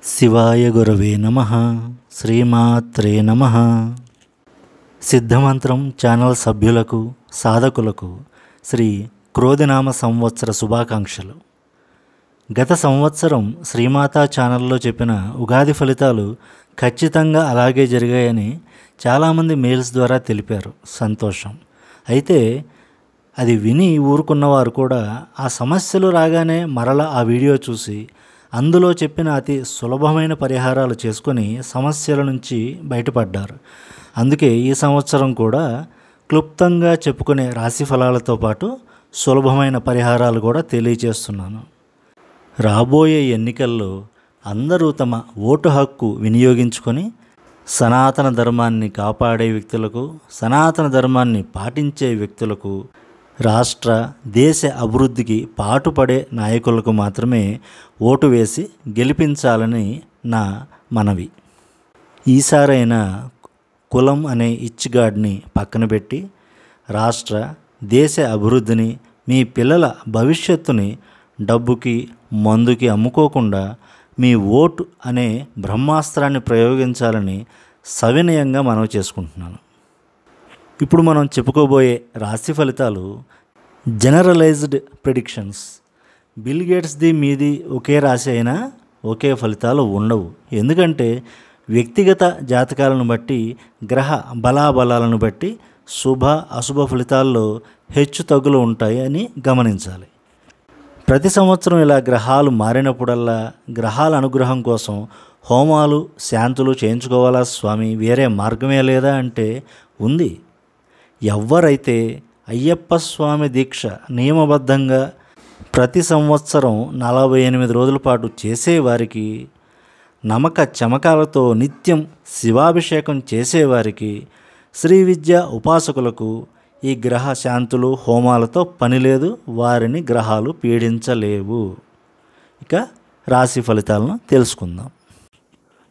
శివాయ గురవే నమః. శ్రీమాత్రే నమః. సిద్ధమంత్రం ఛానల్ సభ్యులకు సాధకులకు శ్రీ క్రోధినామ సంవత్సర శుభాకాంక్షలు. గత సంవత్సరం శ్రీమాతా ఛానల్లో చెప్పిన ఉగాది ఫలితాలు ఖచ్చితంగా అలాగే జరిగాయని చాలామంది మెయిల్స్ ద్వారా తెలిపారు. సంతోషం. అయితే అది విని ఊరుకున్నవారు కూడా ఆ సమస్యలు రాగానే మరలా ఆ వీడియో చూసి అందులో చెప్పిన అతి సులభమైన పరిహారాలు చేసుకొని సమస్యల నుంచి బయటపడ్డారు. అందుకే ఈ సంవత్సరం కూడా క్లుప్తంగా చెప్పుకునే రాశి ఫలాలతో పాటు సులభమైన పరిహారాలు కూడా తెలియజేస్తున్నాను. రాబోయే ఎన్నికల్లో అందరూ తమ ఓటు హక్కు వినియోగించుకొని సనాతన ధర్మాన్ని కాపాడే వ్యక్తులకు, సనాతన ధర్మాన్ని పాటించే వ్యక్తులకు, రాష్ట్ర దేశ అభివృద్ధికి పాటుపడే నాయకులకు మాత్రమే ఓటు వేసి గెలిపించాలని నా మనవి. ఈసారైనా కులం అనే ఇచ్చిగాడ్ని పక్కన పెట్టి రాష్ట్ర దేశ అభివృద్ధిని, మీ పిల్లల భవిష్యత్తుని డబ్బుకి మందుకి అమ్ముకోకుండా మీ ఓటు అనే బ్రహ్మాస్త్రాన్ని ప్రయోగించాలని సవినయంగా మనవి చేసుకుంటున్నాను. ఇప్పుడు మనం చెప్పుకోబోయే రాశి ఫలితాలు జనరలైజ్డ్ ప్రెడిక్షన్స్. బిల్ గేట్స్ది మీది ఒకే రాశి అయినా ఒకే ఫలితాలు ఉండవు. ఎందుకంటే వ్యక్తిగత జాతకాలను బట్టి, గ్రహ బలాబలాలను బట్టి శుభ అశుభ ఫలితాల్లో హెచ్చు తగ్గులు ఉంటాయి అని గమనించాలి. ప్రతి సంవత్సరం ఇలా గ్రహాలు మారినప్పుడల్లా గ్రహాల అనుగ్రహం కోసం హోమాలు శాంతులు చేయించుకోవాలా స్వామి, వేరే మార్గమే లేదా అంటే ఉంది. ఎవరైతే అయ్యప్ప స్వామి దీక్ష నియమబద్ధంగా ప్రతి సంవత్సరం 48 రోజుల పాటు చేసేవారికి, నమక చమకాలతో నిత్యం శివాభిషేకం చేసేవారికి, శ్రీ విద్య ఉపాసకులకు ఈ గ్రహ శాంతులు హోమాలతో పని లేదు. వారిని గ్రహాలు పీడించలేవు. ఇక రాశి ఫలితాలను తెలుసుకుందాం.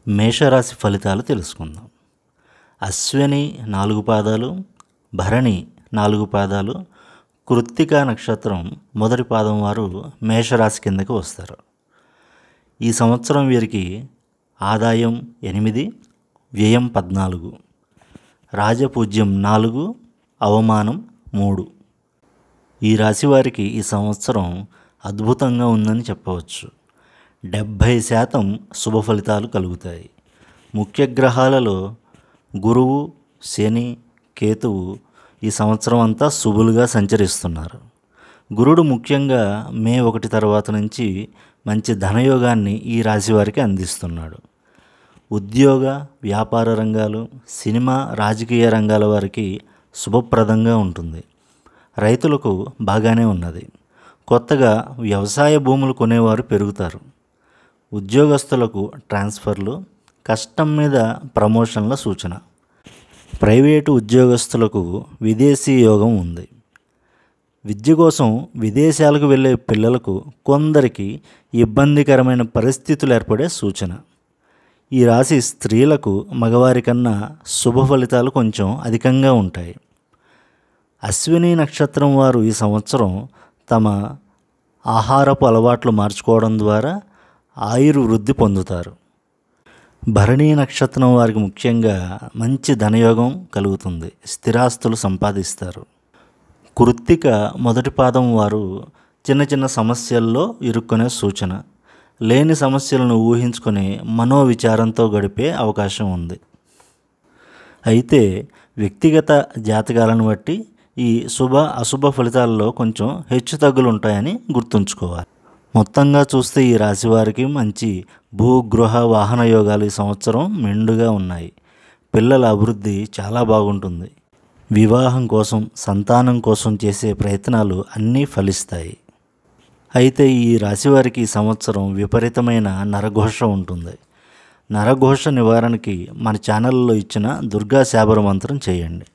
మేషరాశి ఫలితాలు తెలుసుకుందాం. అశ్విని 4 పాదాలు, భరణి 4 పాదాలు, కృత్తిక నక్షత్రం మొదటి పాదం వారు మేషరాశి కిందకి వస్తారు. ఈ సంవత్సరం వీరికి ఆదాయం 8, వ్యయం 14, రాజపూజ్యం 4, అవమానం 3. ఈ రాశి వారికి ఈ సంవత్సరం అద్భుతంగా ఉందని చెప్పవచ్చు. 70% శుభ ఫలితాలు కలుగుతాయి. ముఖ్య గ్రహాలలో గురువు, శని, కేతువు ఈ సంవత్సరం అంతా శుభులుగా సంచరిస్తున్నారు. గురుడు ముఖ్యంగా మే 1 తర్వాత నుంచి మంచి ధనయోగాన్ని ఈ రాశి వారికి అందిస్తున్నాడు. ఉద్యోగ వ్యాపార రంగాలు, సినిమా రాజకీయ రంగాల వారికి శుభప్రదంగా ఉంటుంది. రైతులకు బాగానే ఉన్నది. కొత్తగా వ్యవసాయ భూములు కొనేవారు పెరుగుతారు. ఉద్యోగస్తులకు ట్రాన్స్ఫర్లు, కష్టం మీద ప్రమోషన్ల సూచన. ప్రైవేటు ఉద్యోగస్తులకు విదేశీ యోగం ఉంది. విద్య కోసం విదేశాలకు వెళ్ళే పిల్లలకు కొందరికి ఇబ్బందికరమైన పరిస్థితులు ఏర్పడే సూచన. ఈ రాశి స్త్రీలకు మగవారి కన్నా శుభ ఫలితాలు కొంచెం అధికంగా ఉంటాయి. అశ్విని నక్షత్రం వారు ఈ సంవత్సరం తమ ఆహారపు అలవాట్లు మార్చుకోవడం ద్వారా ఆయుర్వృద్ధి పొందుతారు. భరణీ నక్షత్రం వారికి ముఖ్యంగా మంచి ధనయోగం కలుగుతుంది. స్థిరాస్తులు సంపాదిస్తారు. కృత్తిక మొదటి పాదం వారు చిన్న చిన్న సమస్యల్లో ఇరుక్కునే సూచన. లేని సమస్యలను ఊహించుకొని మనోవిచారంతో గడిపే అవకాశం ఉంది. అయితే వ్యక్తిగత జాతకాలను బట్టి ఈ శుభ అశుభ ఫలితాల్లో కొంచెం హెచ్చు తగ్గులు ఉంటాయని గుర్తుంచుకోవాలి. మొత్తంగా చూస్తే ఈ రాశి వారికి మంచి భూగృహ వాహన యోగాలు ఈ సంవత్సరం మెండుగా ఉన్నాయి. పిల్లల అభివృద్ధి చాలా బాగుంటుంది. వివాహం కోసం, సంతానం కోసం చేసే ప్రయత్నాలు అన్నీ ఫలిస్తాయి. అయితే ఈ రాశి వారికి ఈ సంవత్సరం విపరీతమైన నరఘోష ఉంటుంది. నరఘోష నివారణకి మన ఛానల్లో ఇచ్చిన దుర్గా శాబర మంత్రం చేయండి.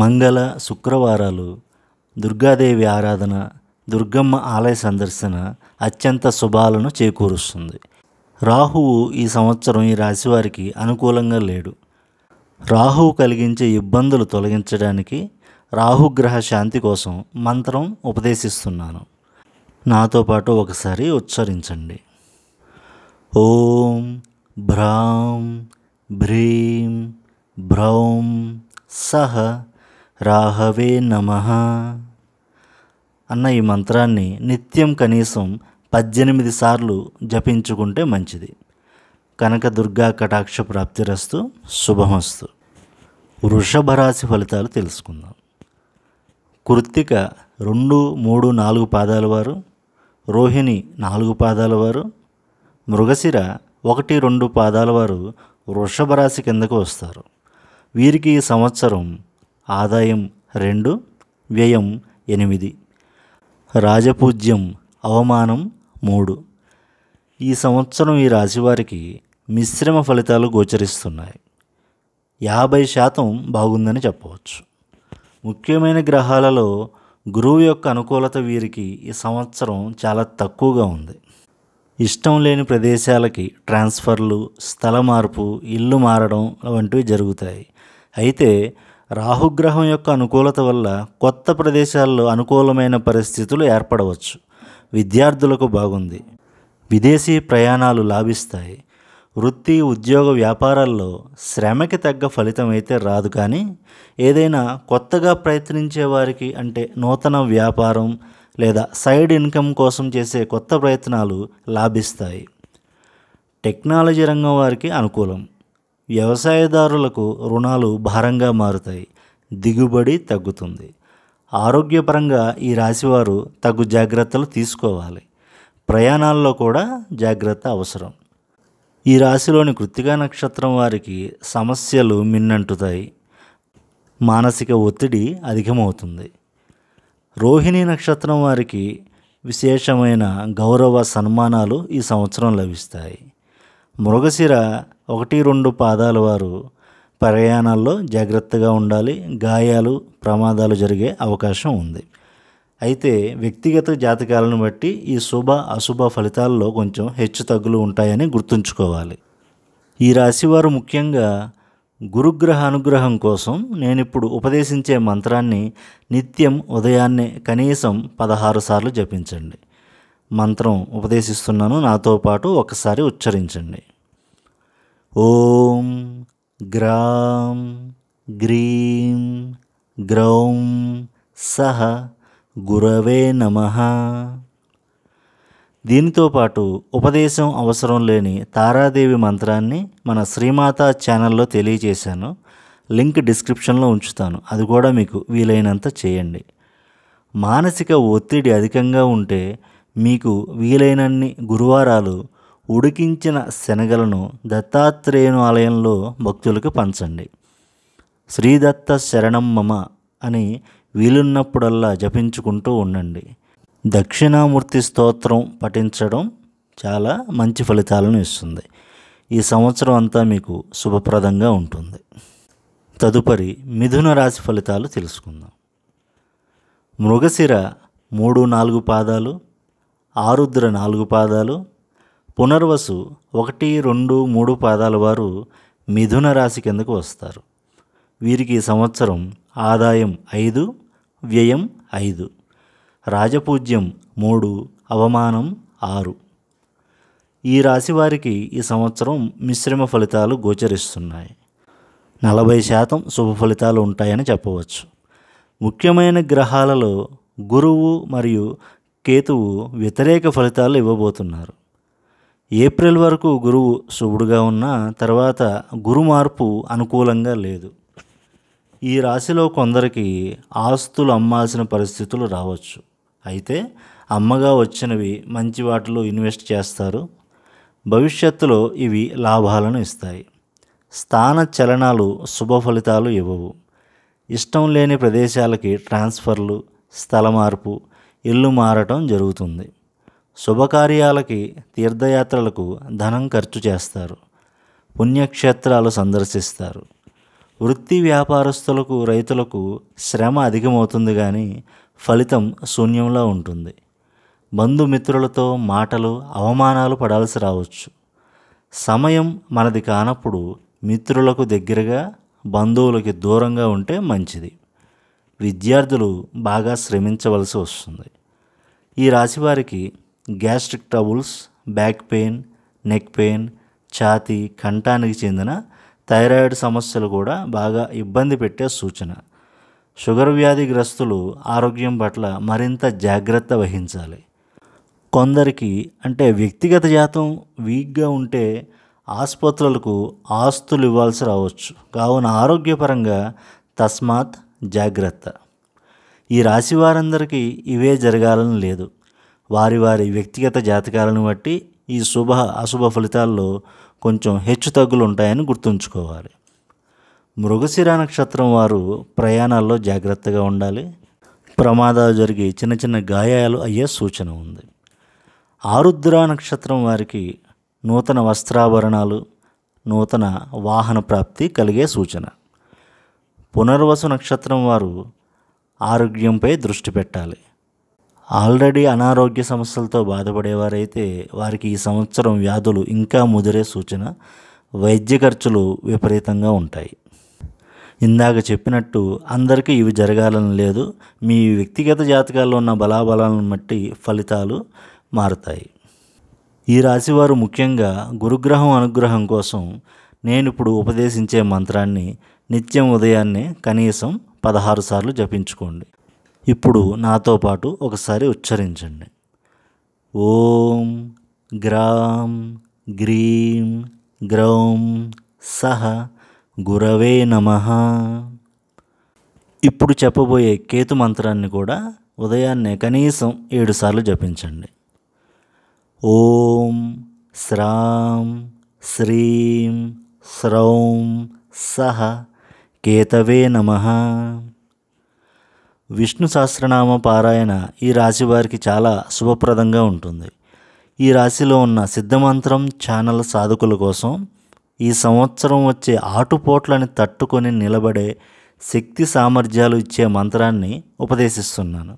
మంగళ శుక్రవారాలు దుర్గాదేవి ఆరాధన, దుర్గమ్మ ఆలయ సందర్శన అత్యంత శుభాలను చేకూరుస్తుంది. రాహువు ఈ సంవత్సరం ఈ రాశి వారికి అనుకూలంగా లేడు. రాహువు కలిగించే ఇబ్బందులు తొలగించడానికి రాహుగ్రహ శాంతి కోసం మంత్రం ఉపదేశిస్తున్నాను. నాతో పాటు ఒకసారి ఉచ్చరించండి. ఓం భ్రాం భ్రీం భ్రౌం సహ రాహవే నమః అన్న ఈ మంత్రాన్ని నిత్యం కనీసం 18 సార్లు జపించుకుంటే మంచిది. కనకదుర్గా కటాక్ష ప్రాప్తిరస్తు. శుభమస్తు. వృషభ రాశి ఫలితాలు తెలుసుకుందాం. కృత్తిక 2, 3, 4 పాదాల వారు, రోహిణి 4 పాదాల వారు, మృగశిర 1, 2 పాదాల వారు వృషభ రాశి కిందకు వస్తారు. వీరికి ఈ సంవత్సరం ఆదాయం 2, వ్యయం 8, రాజపూజ్యం అవమానం 3. ఈ సంవత్సరం ఈ రాశివారికి మిశ్రమ ఫలితాలు గోచరిస్తున్నాయి. 50% బాగుందని చెప్పవచ్చు. ముఖ్యమైన గ్రహాలలో గురువు యొక్క అనుకూలత వీరికి ఈ సంవత్సరం చాలా తక్కువగా ఉంది. ఇష్టం లేని ప్రదేశాలకి ట్రాన్స్ఫర్లు, స్థల మార్పు, ఇల్లు మారడం వంటివి జరుగుతాయి. అయితే రాహుగ్రహం యొక్క అనుకూలత వల్ల కొత్త ప్రదేశాల్లో అనుకూలమైన పరిస్థితులు ఏర్పడవచ్చు. విద్యార్థులకు బాగుంది. విదేశీ ప్రయాణాలు లాభిస్తాయి. వృత్తి, ఉద్యోగ, వ్యాపారాల్లో శ్రమకి తగ్గ ఫలితం అయితే రాదు, కానీ ఏదైనా కొత్తగా ప్రయత్నించే వారికి, అంటే నూతన వ్యాపారం లేదా సైడ్ ఇన్కమ్ కోసం చేసే కొత్త ప్రయత్నాలు లాభిస్తాయి. టెక్నాలజీ రంగం వారికి అనుకూలం. వ్యవసాయదారులకు రుణాలు భారంగా మారుతాయి. దిగుబడి తగ్గుతుంది. ఆరోగ్యపరంగా ఈ రాశివారు తగు జాగ్రత్తలు తీసుకోవాలి. ప్రయాణాల్లో కూడా జాగ్రత్త అవసరం. ఈ రాశిలోని కృత్తికా నక్షత్రం వారికి సమస్యలు మిన్నంటుతాయి. మానసిక ఒత్తిడి అధికమవుతుంది. రోహిణి నక్షత్రం వారికి విశేషమైన గౌరవ సన్మానాలు ఈ సంవత్సరం లభిస్తాయి. మృగశిర 1, 2 పాదాల వారు ప్రయాణాల్లో జాగ్రత్తగా ఉండాలి. గాయాలు, ప్రమాదాలు జరిగే అవకాశం ఉంది. అయితే వ్యక్తిగత జాతకాలను బట్టి ఈ శుభ అశుభ ఫలితాల్లో కొంచెం హెచ్చు తగ్గులు ఉంటాయని గుర్తుంచుకోవాలి. ఈ రాశివారు ముఖ్యంగా గురుగ్రహ అనుగ్రహం కోసం నేనిప్పుడు ఉపదేశించే మంత్రాన్ని నిత్యం ఉదయాన్నే కనీసం 16 సార్లు జపించండి. మంత్రం ఉపదేశిస్తున్నాను, నాతో పాటు ఒకసారి ఉచ్చరించండి. ఓం గ్రాం గ్రీం గ్రౌం సహ గురవే నమః. దీనితో పాటు ఉపదేశం అవసరం లేని తారాదేవి మంత్రాన్ని మన శ్రీమాత ఛానల్లో తెలియజేశాను. లింక్ డిస్క్రిప్షన్లో ఉంచుతాను. అది కూడా మీకు వీలైనంత చేయండి. మానసిక ఒత్తిడి అధికంగా ఉంటే మీకు వీలైనన్ని గురువారాలు ఉడికించిన శనగలను దత్తాత్రేయుని ఆలయంలో భక్తులకు పంచండి. శ్రీదత్త శరణం మమ అని వీలున్నప్పుడల్లా జపించుకుంటూ ఉండండి. దక్షిణామూర్తి స్తోత్రం పఠించడం చాలా మంచి ఫలితాలను ఇస్తుంది. ఈ సంవత్సరం అంతా మీకు శుభప్రదంగా ఉంటుంది. తదుపరి మిథున రాశి ఫలితాలు తెలుసుకుందాం. మృగశిర 3, 4 పాదాలు, ఆరుద్ర 4 పాదాలు, పునర్వసు 1, 2, 3 పాదాల వారు మిథున రాశి కిందకు వస్తారు. వీరికి ఈ సంవత్సరం ఆదాయం 5, వ్యయం 5, రాజపూజ్యం 3, అవమానం 6. ఈ రాశి వారికి ఈ సంవత్సరం మిశ్రమ ఫలితాలు గోచరిస్తున్నాయి. 40% శుభ ఫలితాలు ఉంటాయని చెప్పవచ్చు. ముఖ్యమైన గ్రహాలలో గురువు మరియు కేతువు వ్యతిరేక ఫలితాలు ఇవ్వబోతున్నారు. ఏప్రిల్ వరకు గురువు శుభుడుగా ఉన్న తర్వాత గురు మార్పు అనుకూలంగా లేదు. ఈ రాశిలో కొందరికి ఆస్తులు అమ్మాల్సిన పరిస్థితులు రావచ్చు. అయితే అమ్మగా వచ్చినవి మంచి వాటిలో ఇన్వెస్ట్ చేస్తారు. భవిష్యత్తులో ఇవి లాభాలను ఇస్తాయి. స్థాన చలనాలు శుభ ఫలితాలు ఇవ్వవు. ఇష్టం లేని ప్రదేశాలకి ట్రాన్స్ఫర్లు, స్థల మార్పు, ఇల్లు మారటం జరుగుతుంది. శుభకార్యాలకి, తీర్థయాత్రలకు ధనం ఖర్చు చేస్తారు. పుణ్యక్షేత్రాలు సందర్శిస్తారు. వృత్తి వ్యాపారస్తులకు, రైతులకు శ్రమ అధికమవుతుంది, కానీ ఫలితం శూన్యంలో ఉంటుంది. బంధుమిత్రులతో మాటలు, అవమానాలు పడాల్సి రావచ్చు. సమయం మనది కానప్పుడు మిత్రులకు దగ్గరగా, బంధువులకి దూరంగా ఉంటే మంచిది. విద్యార్థులు బాగా శ్రమించవలసి వస్తుంది. ఈ రాశివారికి gastric troubles, back pain, neck pain, ఛాతీ, కంఠానికి చెందిన థైరాయిడ్ సమస్యలు కూడా బాగా ఇబ్బంది పెట్టే సూచన. షుగర్ వ్యాధిగ్రస్తులు ఆరోగ్యం పట్ల మరింత జాగ్రత్త వహించాలి. కొందరికి అంటే వ్యక్తిగత జాతం వీక్గా ఉంటే ఆసుపత్రులకు ఆస్తులు ఇవ్వాల్సి రావచ్చు. కావున ఆరోగ్యపరంగా తస్మాత్ జాగ్రత్త. ఈ రాశి వారందరికీ ఇవే జరగాలని లేదు. వారి వారి వ్యక్తిగత జాతకాలను బట్టి ఈ శుభ అశుభ ఫలితాల్లో కొంచెం హెచ్చు తగ్గులు ఉంటాయని గుర్తుంచుకోవాలి. మృగశిర నక్షత్రం వారు ప్రయాణాల్లో జాగ్రత్తగా ఉండాలి. ప్రమాదాలు జరిగి చిన్న చిన్న గాయాలు అయ్యే సూచన ఉంది. ఆరుద్ర నక్షత్రం వారికి నూతన వస్త్రాభరణాలు, నూతన వాహన ప్రాప్తి కలిగే సూచన. పునర్వసు నక్షత్రం వారు ఆరోగ్యంపై దృష్టి పెట్టాలి. ఆల్రెడీ అనారోగ్య సమస్యలతో బాధపడేవారైతే వారికి ఈ సంవత్సరం వ్యాధులు ఇంకా ముదిరే సూచన. వైద్య ఖర్చులు విపరీతంగా ఉంటాయి. ఇందాక చెప్పినట్టు అందరికీ ఇవి జరగాలని లేదు. మీ వ్యక్తిగత జాతకాల్లో ఉన్న బలాబలాలను బట్టి ఫలితాలు మారుతాయి. ఈ రాశివారు ముఖ్యంగా గురుగ్రహం అనుగ్రహం కోసం నేను ఇప్పుడు ఉపదేశించే మంత్రాన్ని నిత్యం ఉదయాన్నే కనీసం 16 సార్లు జపించుకోండి. ఇప్పుడు నాతో పాటు ఒకసారి ఉచ్చరించండి. ఓం గ్రాం గ్రీం గ్రౌం సహ గురవే నమః. ఇప్పుడు చెప్పబోయే కేతు మంత్రాన్ని కూడా ఉదయాన్నే కనీసం 7 సార్లు జపించండి. ఓం శ్రాం శ్రీం శ్రౌం సహ కేతవే నమః. విష్ణు సహస్రనామ పారాయణ ఈ రాశి వారికి చాలా శుభప్రదంగా ఉంటుంది. ఈ రాశిలో ఉన్న సిద్ధమంత్రం ఛానల్ సాధకుల కోసం ఈ సంవత్సరం వచ్చే ఆటుపోట్లని తట్టుకొని నిలబడే శక్తి సామర్థ్యాలు ఇచ్చే మంత్రాన్ని ఉపదేశిస్తున్నాను.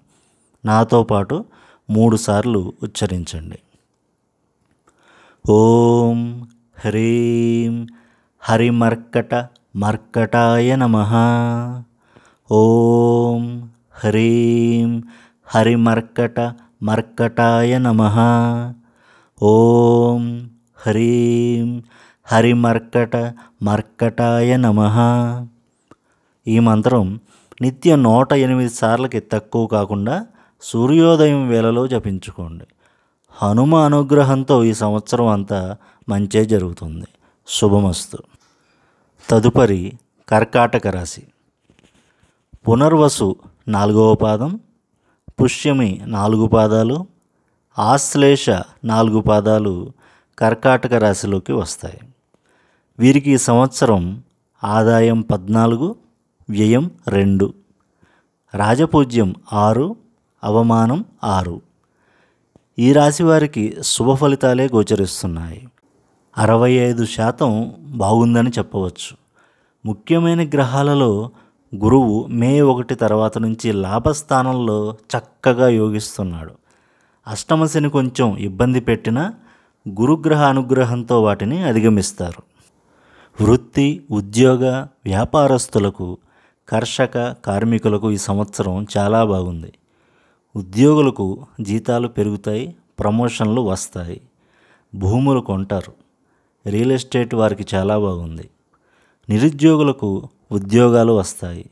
నాతో పాటు 3 సార్లు ఉచ్చరించండి. ఓం హ్రీం హరిమర్కట మర్కటాయ నమః. ఓం హ్రీం హరిమర్కట మర్కటాయ నమః. ఓం హ్రీం హరిమర్కట మర్కటాయ నమః. ఈ మంత్రం నిత్యం 108 సార్లకి తక్కువ కాకుండా సూర్యోదయం వేళలో జపించుకోండి. హనుమ అనుగ్రహంతో ఈ సంవత్సరం అంతా మంచే జరుగుతుంది. శుభమస్తు. తదుపరి కర్కాటక రాశి. పునర్వసు 4వ పాదం, పుష్యమి 4 పాదాలు, ఆశ్లేష 4 పాదాలు కర్కాటక రాశిలోకి వస్తాయి. వీరికి ఈ సంవత్సరం ఆదాయం 14, వ్యయం 2, రాజపూజ్యం 6, అవమానం 6. ఈ రాశి వారికి శుభ ఫలితాలే గోచరిస్తున్నాయి. 65% బాగుందని చెప్పవచ్చు. ముఖ్యమైన గ్రహాలలో గురువు మే 1 తర్వాత నుంచి లాభస్థానంలో చక్కగా యోగిస్తున్నాడు. అష్టమ శని కొంచెం ఇబ్బంది పెట్టినా గురుగ్రహ అనుగ్రహంతో వాటిని అధిగమిస్తారు. వృత్తి, ఉద్యోగ, వ్యాపారస్తులకు, కర్షక, కార్మికులకు ఈ సంవత్సరం చాలా బాగుంది. ఉద్యోగులకు జీతాలు పెరుగుతాయి, ప్రమోషన్లు వస్తాయి, భూములు కొంటారు. రియల్ ఎస్టేట్ వారికి చాలా బాగుంది. నిరుద్యోగులకు ఉద్యోగాలు వస్తాయి.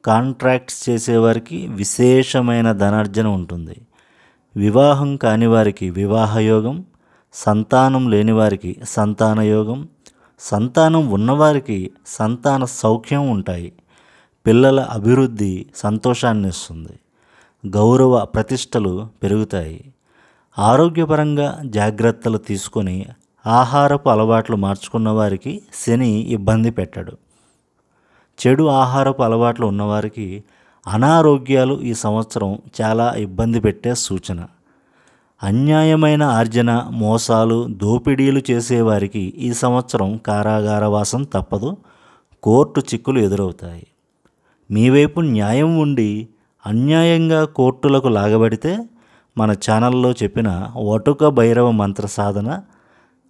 కాంట్రాక్ట్స్ చేసేవారికి విశేషమైన ధనార్జన ఉంటుంది. వివాహం కాని వారికి వివాహయోగం, సంతానం లేని వారికి సంతానయోగం, సంతానం ఉన్నవారికి సంతాన సౌఖ్యం ఉంటాయి. పిల్లల అభివృద్ధి సంతోషాన్ని ఇస్తుంది. గౌరవ ప్రతిష్టలు పెరుగుతాయి. ఆరోగ్యపరంగా జాగ్రత్తలు తీసుకొని ఆహారపు అలవాట్లు మార్చుకున్న వారికి శని ఇబ్బంది పెట్టడు. చెడు ఆహారపు అలవాట్లు ఉన్నవారికి అనారోగ్యాలు ఈ సంవత్సరం చాలా ఇబ్బంది పెట్టే సూచన. అన్యాయమైన ఆర్జన, మోసాలు, దోపిడీలు చేసేవారికి ఈ సంవత్సరం కారాగారవాసం తప్పదు. కోర్టు చిక్కులు ఎదురవుతాయి. మీ వైపు న్యాయం ఉండి అన్యాయంగా కోర్టులకు లాగబడితే మన ఛానల్లో చెప్పిన వటుక భైరవ మంత్ర సాధన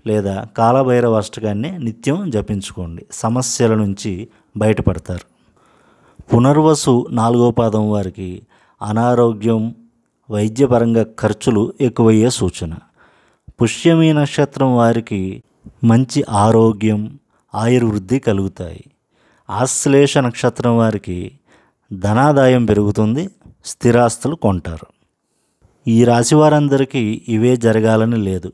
లేదా కాలభైరవ అష్టకాన్ని నిత్యం జపించుకోండి. సమస్యల నుంచి బయటపడతారు. పునర్వసు 4వ పాదం వారికి అనారోగ్యం, వైద్యపరంగా ఖర్చులు ఎక్కువయ్యే సూచన. పుష్యమి నక్షత్రం వారికి మంచి ఆరోగ్యం, ఆయుర్వృద్ధి కలుగుతాయి. ఆశ్లేష నక్షత్రం వారికి ధనాదాయం పెరుగుతుంది, స్థిరాస్తులు కొంటారు. ఈ రాశి వారందరికీ ఇవే జరగాలని లేదు.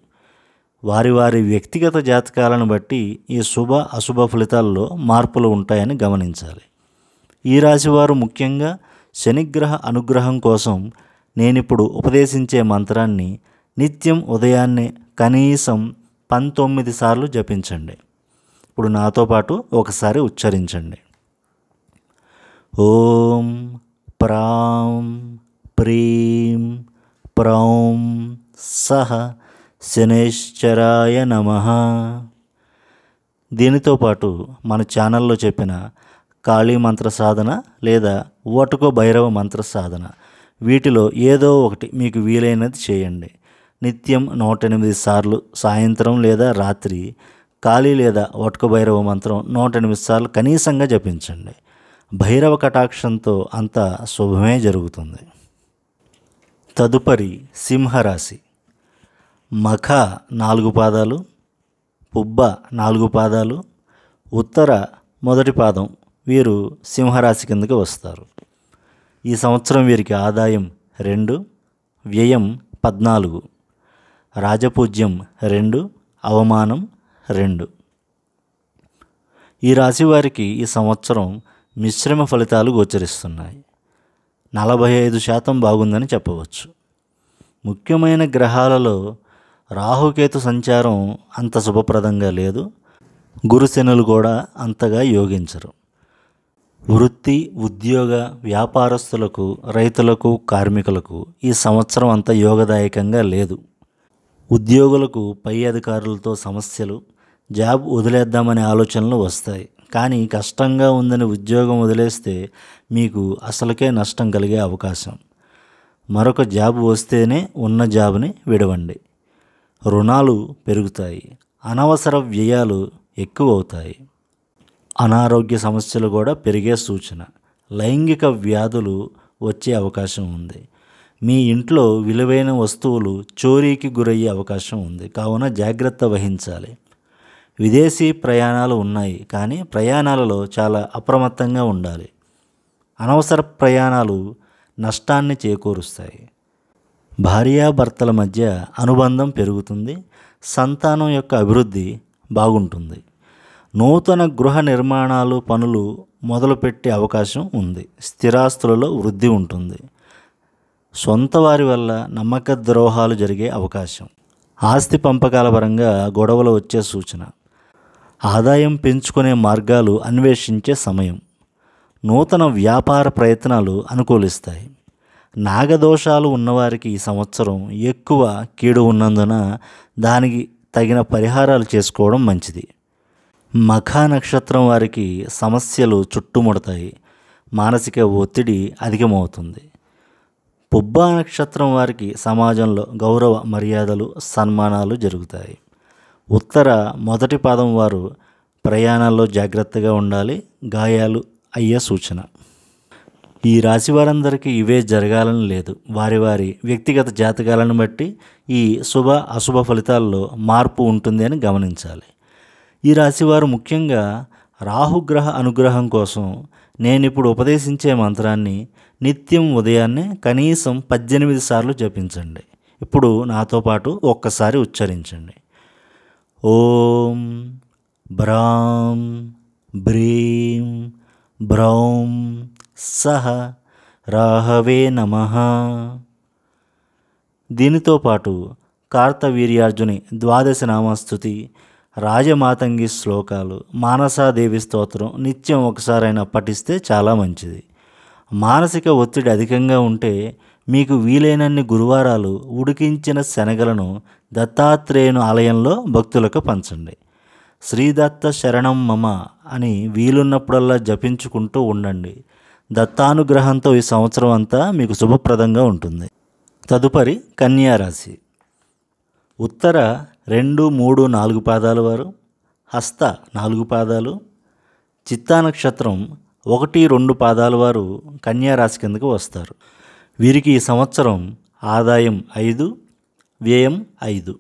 వారి వారి వ్యక్తిగత జాతకాలను బట్టి ఈ శుభ అశుభ ఫలితాల్లో మార్పులు ఉంటాయని గమనించాలి. ఈ రాశివారు ముఖ్యంగా శనిగ్రహ అనుగ్రహం కోసం నేనిప్పుడు ఉపదేశించే మంత్రాన్ని నిత్యం ఉదయాన్నే కనీసం 19 సార్లు జపించండి. ఇప్పుడు నాతో పాటు ఒకసారి ఉచ్చరించండి. ఓం ప్రాం ప్రీం ప్రౌం సహ శనేశ్చరాయ నమః. దీనితో పాటు మన ఛానల్లో చెప్పిన కాళీ మంత్ర సాధన లేదా ఓటుకో భైరవ మంత్ర సాధన, వీటిలో ఏదో ఒకటి మీకు వీలైనది చేయండి. నిత్యం 108 సార్లు సాయంత్రం లేదా రాత్రి కాళీ లేదా ఓటుకో భైరవ మంత్రం 108 సార్లు కనీసంగా జపించండి. భైరవ కటాక్షంతో అంతా శుభమే జరుగుతుంది. తదుపరి సింహరాశి. మఖ 4 పాదాలు, పుబ్బ 4 పాదాలు, ఉత్తర మొదటి పాదం వీరు సింహరాశి కిందకి వస్తారు. ఈ సంవత్సరం వీరికి ఆదాయం 2, వ్యయం 14, రాజపూజ్యం 2, అవమానం 2. ఈ రాశి వారికి ఈ సంవత్సరం మిశ్రమ ఫలితాలు గోచరిస్తున్నాయి. 45% బాగుందని చెప్పవచ్చు. ముఖ్యమైన గ్రహాలలో రాహుకేతు సంచారం అంత శుభప్రదంగా లేదు. గురుశనులు కూడా అంతగా యోగించరు. వృత్తి, ఉద్యోగ, వ్యాపారస్తులకు, రైతులకు, కార్మికులకు ఈ సంవత్సరం అంత యోగదాయకంగా లేదు. ఉద్యోగులకు పై అధికారులతో సమస్యలు, జాబ్ వదిలేద్దామనే ఆలోచనలు వస్తాయి. కానీ కష్టంగా ఉందని ఉద్యోగం వదిలేస్తే మీకు అసలుకే నష్టం కలిగే అవకాశం. మరొక జాబ్ వస్తేనే ఉన్న జాబ్ని విడవండి. రుణాలు పెరుగుతాయి. అనవసర వ్యయాలు ఎక్కువ అవుతాయి. అనారోగ్య సమస్యలు కూడా పెరిగే సూచన. లైంగిక వ్యాధులు వచ్చే అవకాశం ఉంది. మీ ఇంట్లో విలువైన వస్తువులు చోరీకి గురయ్యే అవకాశం ఉంది. కావున జాగ్రత్త వహించాలి. విదేశీ ప్రయాణాలు ఉన్నాయి, కానీ ప్రయాణాలలో చాలా అప్రమత్తంగా ఉండాలి. అనవసర ప్రయాణాలు నష్టాన్ని చేకూరుస్తాయి. భార్యాభర్తల మధ్య అనుబంధం పెరుగుతుంది. సంతానం యొక్క అభివృద్ధి బాగుంటుంది. నూతన గృహ నిర్మాణాలు పనులు మొదలుపెట్టే అవకాశం ఉంది. స్థిరాస్తులలో వృద్ధి ఉంటుంది. సొంత వారి వల్ల నమ్మక ద్రోహాలు జరిగే అవకాశం. ఆస్తి పంపకాల పరంగా గొడవలు వచ్చే సూచన. ఆదాయం పెంచుకునే మార్గాలు అన్వేషించే సమయం. నూతన వ్యాపార ప్రయత్నాలు అనుకూలిస్తాయి. నాగదోషాలు ఉన్నవారికి ఈ సంవత్సరం ఎక్కువ కీడు ఉన్నందున దానికి తగిన పరిహారాలు చేసుకోవడం మంచిది. మఖ నక్షత్రం వారికి సమస్యలు చుట్టుముడతాయి. మానసిక ఒత్తిడి అధికమవుతుంది. పుబ్బా నక్షత్రం వారికి సమాజంలో గౌరవ మర్యాదలు, సన్మానాలు జరుగుతాయి. ఉత్తర మొదటి పాదం వారు ప్రయాణాల్లో జాగ్రత్తగా ఉండాలి. గాయాలు అయ్యే సూచన. ఈ రాశి వారందరికీ ఇవే జరగాలని లేదు. వారి వారి వ్యక్తిగత జాతకాలను బట్టి ఈ శుభ అశుభ ఫలితాల్లో మార్పు ఉంటుంది అని గమనించాలి. ఈ రాశివారు ముఖ్యంగా రాహుగ్రహ అనుగ్రహం కోసం నేనిప్పుడు ఉపదేశించే మంత్రాన్ని నిత్యం ఉదయాన్నే కనీసం 18 సార్లు జపించండి. ఇప్పుడు నాతో పాటు ఒక్కసారి ఉచ్చరించండి. ఓం బ్రాం బ్రీం బ్రౌం సహ రాహవే నమః. దీనితో పాటు కార్తవీర్యార్జుని 12 నామస్తుతి, రాజమాతంగి శ్లోకాలు, మానసాదేవి స్తోత్రం నిత్యం ఒకసారైనా పఠిస్తే చాలా మంచిది. మానసిక ఒత్తిడి అధికంగా ఉంటే మీకు వీలైనన్ని గురువారాలు ఉడికించిన శనగలను దత్తాత్రేయుని ఆలయంలో భక్తులకు పంచండి. శ్రీదత్త శరణం మమ అని వీలున్నప్పుడల్లా జపించుకుంటూ ఉండండి. దత్తానుగ్రహంతో ఈ సంవత్సరం అంతా మీకు శుభప్రదంగా ఉంటుంది. తదుపరి కన్యారాశి. ఉత్తర 2, 3, 4 పాదాల వారు, హస్త 4 పాదాలు, చిత్తా నక్షత్రం 1, 2 పాదాల వారు కన్యారాశి కిందకు వస్తారు. వీరికి ఈ సంవత్సరం ఆదాయం 5, వ్యయం 5,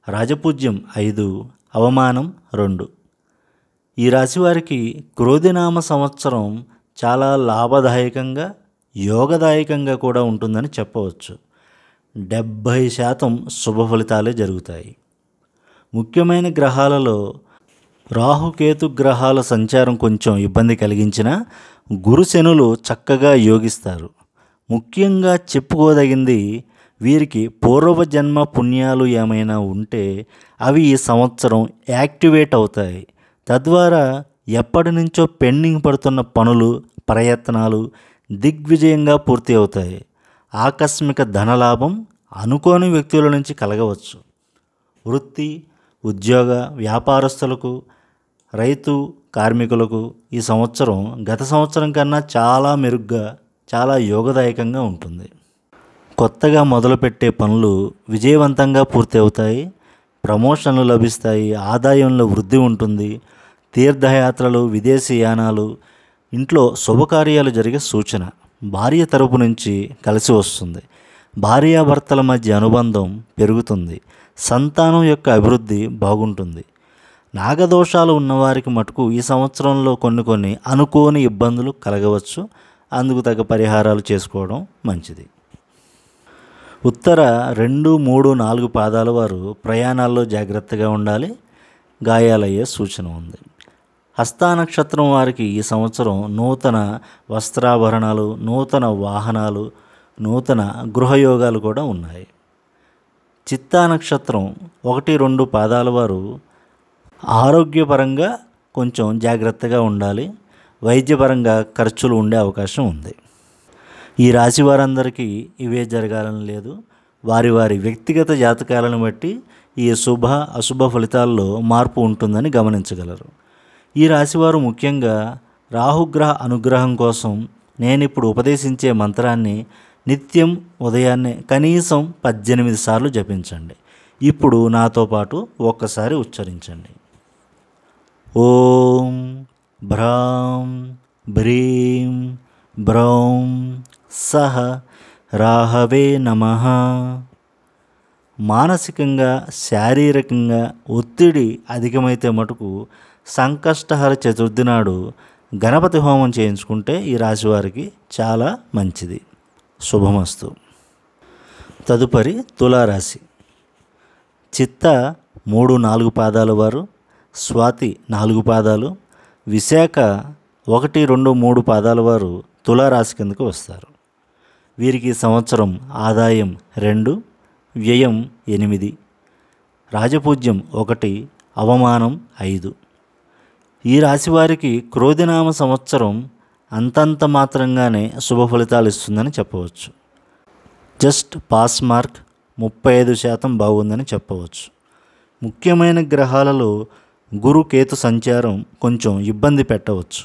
రాజపూజ్యం 5, అవమానం 2. ఈ రాశి వారికి క్రోధినామ సంవత్సరం చాలా లాభదాయకంగా యోగదాయకంగా కూడా ఉంటుందని చెప్పవచ్చు. 70% శుభ ఫలితాలే జరుగుతాయి. ముఖ్యమైన గ్రహాలలో రాహుకేతు గ్రహాల సంచారం కొంచెం ఇబ్బంది కలిగించినా గురు శనులు చక్కగా యోగిస్తారు. ముఖ్యంగా చెప్పుకోదగింది వీరికి పూర్వజన్మ పుణ్యాలు ఏమైనా ఉంటే అవి ఈ సంవత్సరం యాక్టివేట్ అవుతాయి. తద్వారా ఎప్పటి నుంచో పెండింగ్ పడుతున్న పనులు ప్రయత్నాలు దిగ్విజయంగా పూర్తి అవుతాయి. ఆకస్మిక ధనలాభం అనుకోని వ్యక్తుల నుంచి కలగవచ్చు. వృత్తి ఉద్యోగ వ్యాపారస్తులకు రైతు కార్మికులకు ఈ సంవత్సరం గత సంవత్సరం కన్నా చాలా మెరుగ్గా చాలా యోగదాయకంగా ఉంటుంది. కొత్తగా మొదలుపెట్టే పనులు విజయవంతంగా పూర్తి అవుతాయి. ప్రమోషన్లు లభిస్తాయి. ఆదాయంలో వృద్ధి ఉంటుంది. తీర్థయాత్రలు విదేశీయానాలు ఇంట్లో శుభకార్యాలు జరిగే సూచన. భార్య తరపు నుంచి కలిసి వస్తుంది. భార్యాభర్తల మధ్య అనుబంధం పెరుగుతుంది. సంతానం యొక్క అభివృద్ధి బాగుంటుంది. నాగదోషాలు ఉన్నవారికి మటుకు ఈ సంవత్సరంలో కొన్ని అనుకోని ఇబ్బందులు కలగవచ్చు. అందుకు తగ్గ పరిహారాలు చేసుకోవడం మంచిది. ఉత్తర 2, 3, 4 పాదాల వారు ప్రయాణాల్లో జాగ్రత్తగా ఉండాలి. గాయాలయ్యే సూచన ఉంది. హస్తా నక్షత్రం వారికి ఈ సంవత్సరం నూతన వస్త్రాభరణాలు నూతన వాహనాలు నూతన గృహయోగాలు కూడా ఉన్నాయి. చిత్తా నక్షత్రం 1, 2 పాదాల వారు ఆరోగ్యపరంగా కొంచెం జాగ్రత్తగా ఉండాలి. వైద్యపరంగా ఖర్చులు ఉండే అవకాశం ఉంది. ఈ రాశి వారందరికీ ఇవే జరగాలని లేదు. వారి వారి వ్యక్తిగత జాతకాలను బట్టి ఈ శుభ అశుభ ఫలితాల్లో మార్పు ఉంటుందని గమనించగలరు. ఈ రాశివారు ముఖ్యంగా రాహుగ్రహ అనుగ్రహం కోసం నేనిప్పుడు ఉపదేశించే మంత్రాన్ని నిత్యం ఉదయాన్నే కనీసం 18 సార్లు జపించండి. ఇప్పుడు నాతో పాటు ఒక్కసారి ఉచ్చరించండి. ఓం భ్రాం భ్రీం బ్రౌం సహ రాహవే నమః. మానసికంగా శారీరకంగా ఒత్తిడి అధికమైతే మటుకు సంకష్టహర చతుర్థి నాడు గణపతి హోమం చేయించుకుంటే ఈ రాశివారికి చాలా మంచిది. శుభమస్తు. తదుపరి తులారాశి. చిత్త 3, 4 పాదాల వారు, స్వాతి 4 పాదాలు, విశాఖ 1, 2, 3 పాదాల వారు తులారాశి కిందకు వస్తారు. వీరికి సంవత్సరం ఆదాయం 2, వ్యయం 8, రాజపూజ్యం 1, అవమానం 5. ఈ రాశి వారికి క్రోధినామ సంవత్సరం అంతంత మాత్రంగానే శుభ ఫలితాలు ఇస్తుందని చెప్పవచ్చు. జస్ట్ పాస్ మార్క్ 35% బాగుందని చెప్పవచ్చు. ముఖ్యమైన గ్రహాలలో గురు కేతు సంచారం కొంచెం ఇబ్బంది పెట్టవచ్చు.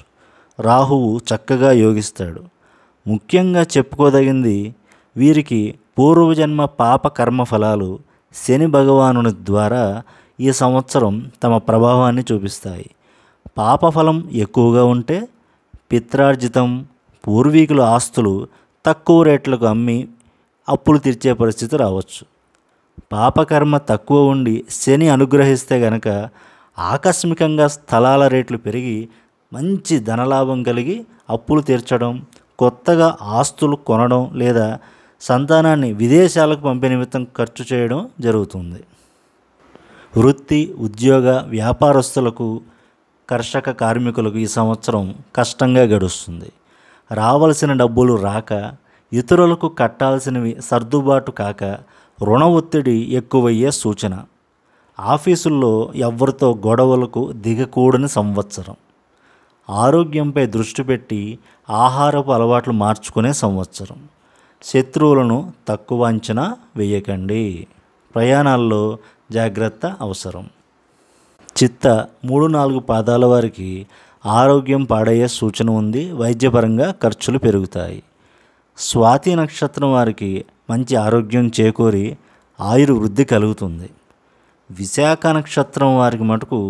రాహువు చక్కగా యోగిస్తాడు. ముఖ్యంగా చెప్పుకోదగింది వీరికి పూర్వజన్మ పాప కర్మ ఫలాలు శని భగవానుని ద్వారా ఈ సంవత్సరం తమ ప్రభావాన్ని చూపిస్తాయి. పాపఫలం ఎక్కువగా ఉంటే పిత్రార్జితం పూర్వీకుల ఆస్తులు తక్కువ రేట్లకు అమ్మి అప్పులు తీర్చే పరిస్థితి రావచ్చు. పాపకర్మ తక్కువ ఉండి శని అనుగ్రహిస్తే గనక ఆకస్మికంగా స్థలాల రేట్లు పెరిగి మంచి ధనలాభం కలిగి అప్పులు తీర్చడం, కొత్తగా ఆస్తులు కొనడం లేదా సంతానాన్ని విదేశాలకు పంపే నిమిత్తం ఖర్చు చేయడం జరుగుతుంది. వృత్తి ఉద్యోగ వ్యాపారస్తులకు కర్షక కార్మికులకు ఈ సంవత్సరం కష్టంగా గడుస్తుంది. రావలసిన డబ్బులు రాక, ఇతరులకు కట్టాల్సినవి సర్దుబాటు కాక రుణ ఒత్తిడి ఎక్కువయ్యే సూచన. ఆఫీసుల్లో ఎవరితో గొడవలకు దిగకూడని సంవత్సరం. ఆరోగ్యంపై దృష్టి పెట్టి ఆహారపు అలవాట్లు మార్చుకునే సంవత్సరం. శత్రువులను తక్కువ అంచనా వేయకండి. ప్రయాణాల్లో జాగ్రత్త అవసరం. చిత్త 3, 4 పాదాల వారికి ఆరోగ్యం పాడయ్యే సూచన ఉంది. వైద్యపరంగా ఖర్చులు పెరుగుతాయి. స్వాతి నక్షత్రం వారికి మంచి ఆరోగ్యం చేకూరి ఆయుర్వృద్ధి కలుగుతుంది. విశాఖ నక్షత్రం వారికి మటుకు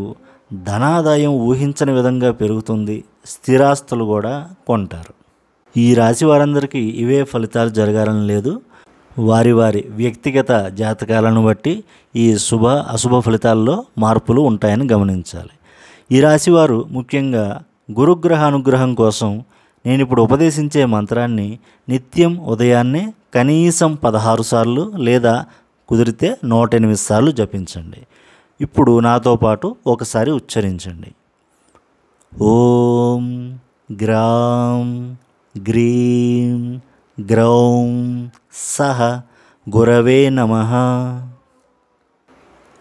ధనాదాయం ఊహించని విధంగా పెరుగుతుంది. స్థిరాస్తులు కూడా కొంటారు. ఈ రాశి వారందరికీ ఇవే ఫలితాలు జరగాలని లేదు. వారి వారి వ్యక్తిగత జాతకాలను బట్టి ఈ శుభ అశుభ ఫలితాల్లో మార్పులు ఉంటాయని గమనించాలి. ఈ రాశివారు ముఖ్యంగా గురుగ్రహ అనుగ్రహం కోసం నేను ఇప్పుడు ఉపదేశించే మంత్రాన్ని నిత్యం ఉదయాన్నే కనీసం 16 సార్లు లేదా కుదిరితే 108 సార్లు జపించండి. ఇప్పుడు నాతో పాటు ఒకసారి ఉచ్చరించండి. ఓం గ్రాం గ్రీం గ్రౌం సహ గురవే నమః.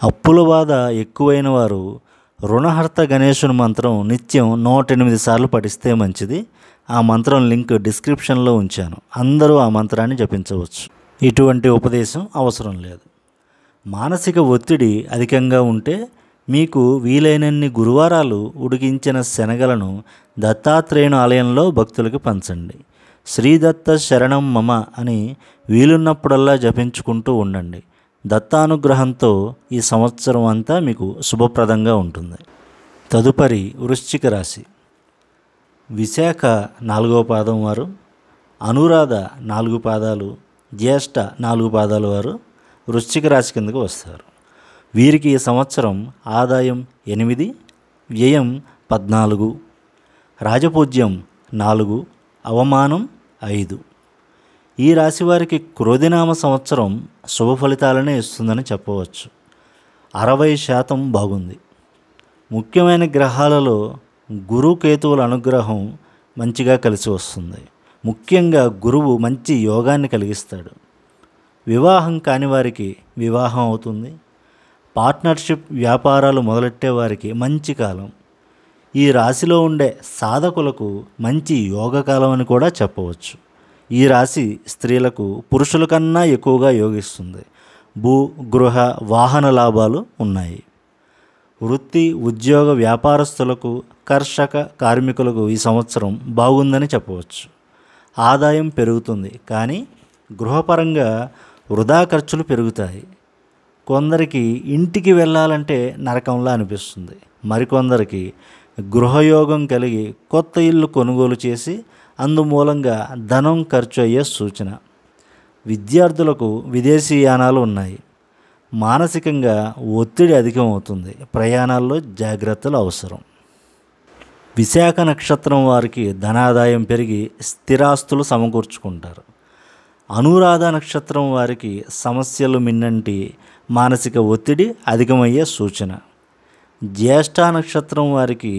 అప్పుల బాధ ఎక్కువైన వారు రుణహర్త గణేశుని మంత్రం నిత్యం 108 సార్లు పఠిస్తే మంచిది. ఆ మంత్రం లింక్ డిస్క్రిప్షన్లో ఉంచాను. అందరూ ఆ మంత్రాన్ని జపించవచ్చు. ఇటువంటి ఉపదేశం అవసరం లేదు. మానసిక ఒత్తిడి అధికంగా ఉంటే మీకు వీలైనన్ని గురువారాలు ఉడికించిన శనగలను దత్తాత్రేయుని ఆలయంలో భక్తులకు పంచండి. శ్రీదత్త శరణం మమ అని వీలున్నప్పుడల్లా జపించుకుంటూ ఉండండి. దత్తానుగ్రహంతో ఈ సంవత్సరం అంతా మీకు శుభప్రదంగా ఉంటుంది. తదుపరి వృశ్చిక రాశి. విశాఖ 4వ పాదం వారు, అనురాధ 4 పాదాలు, జ్యేష్ఠ 4 పాదాల వారు వృశ్చిక రాశి కిందకు వస్తారు. వీరికి ఈ సంవత్సరం ఆదాయం 8, వ్యయం 14, రాజపూజ్యం 4, అవమానం 5. ఈ రాశి వారికి క్రోధినామ సంవత్సరం శుభ ఫలితాలనే ఇస్తుందని చెప్పవచ్చు. 60% బాగుంది. ముఖ్యమైన గ్రహాలలో గురు కేతువుల అనుగ్రహం మంచిగా కలిసి వస్తుంది. ముఖ్యంగా గురువు మంచి యోగాన్ని కలిగిస్తాడు. వివాహం కాని వారికి వివాహం అవుతుంది. పార్ట్నర్షిప్ వ్యాపారాలు మొదలెట్టే వారికి మంచి కాలం. ఈ రాశిలో ఉండే సాధకులకు మంచి యోగకాలం అని కూడా చెప్పవచ్చు. ఈ రాశి స్త్రీలకు పురుషుల కన్నా ఎక్కువగా యోగిస్తుంది. భూ గృహ వాహన లాభాలు ఉన్నాయి. వృత్తి ఉద్యోగ వ్యాపారస్తులకు కర్షక కార్మికులకు ఈ సంవత్సరం బాగుందని చెప్పవచ్చు. ఆదాయం పెరుగుతుంది, కానీ గృహపరంగా వృధా ఖర్చులు పెరుగుతాయి. కొందరికి ఇంటికి వెళ్ళాలంటే నరకంలా అనిపిస్తుంది. మరికొందరికి గృహయోగం కలిగి కొత్త ఇల్లు కొనుగోలు చేసి అందుమూలంగా ధనం ఖర్చు అయ్యే సూచన. విద్యార్థులకు విదేశీయానాలు ఉన్నాయి. మానసికంగా ఒత్తిడి అధికమవుతుంది. ప్రయాణాల్లో జాగ్రత్తలు అవసరం. విశాఖ నక్షత్రం వారికి ధనాదాయం పెరిగి స్థిరాస్తులు సమకూర్చుకుంటారు. అనురాధ నక్షత్రం వారికి సమస్యలు మిన్నంటి మానసిక ఒత్తిడి అధికమయ్యే సూచన. జ్యేష్ఠ నక్షత్రం వారికి